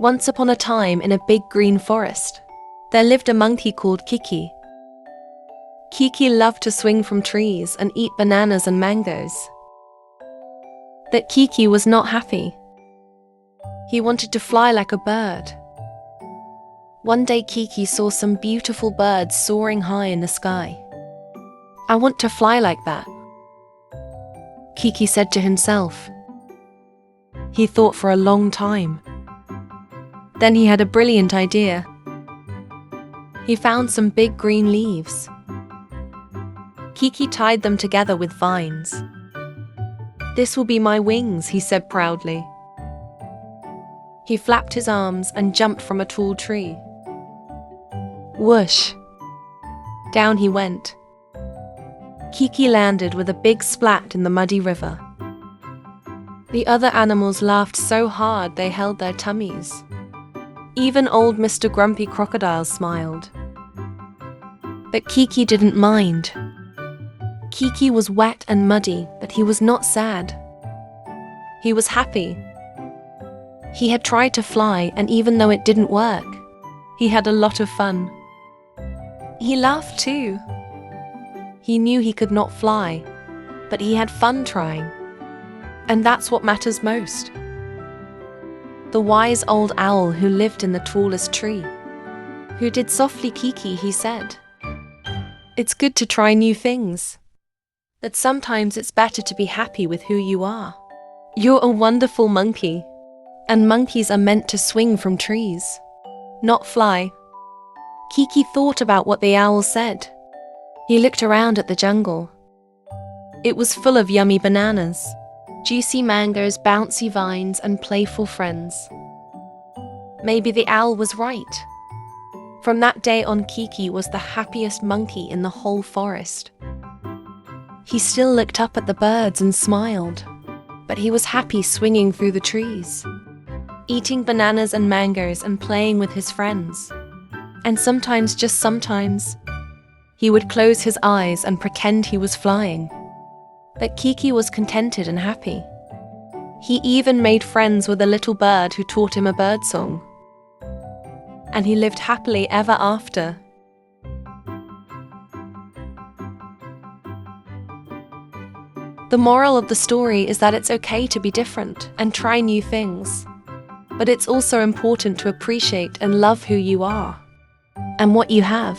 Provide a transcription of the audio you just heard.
Once upon a time, in a big green forest, there lived a monkey called Kiki. Kiki loved to swing from trees and eat bananas and mangoes. But Kiki was not happy. He wanted to fly like a bird. One day Kiki saw some beautiful birds soaring high in the sky. "I want to fly like that," Kiki said to himself. He thought for a long time. Then he had a brilliant idea. He found some big green leaves. Kiki tied them together with vines. "This will be my wings," he said proudly. He flapped his arms and jumped from a tall tree. Whoosh! Down he went. Kiki landed with a big splat in the muddy river. The other animals laughed so hard they held their tummies. Even old Mr. Grumpy Crocodile smiled. But Kiki didn't mind. Kiki was wet and muddy, but he was not sad. He was happy. He had tried to fly, and even though it didn't work, he had a lot of fun. He laughed too. He knew he could not fly, but he had fun trying. And that's what matters most. The wise old owl who lived in the tallest tree, who did softly Kiki, he said, "It's good to try new things, but sometimes it's better to be happy with who you are. You're a wonderful monkey, and monkeys are meant to swing from trees, not fly." Kiki thought about what the owl said. He looked around at the jungle. It was full of yummy bananas, juicy mangoes, bouncy vines, and playful friends. Maybe the owl was right. From that day on, Kiki was the happiest monkey in the whole forest. He still looked up at the birds and smiled, but he was happy swinging through the trees, eating bananas and mangoes and playing with his friends. And sometimes, just sometimes, he would close his eyes and pretend he was flying. But Kiki was contented and happy. He even made friends with a little bird who taught him a bird song. And he lived happily ever after. The moral of the story is that it's okay to be different and try new things. But it's also important to appreciate and love who you are and what you have.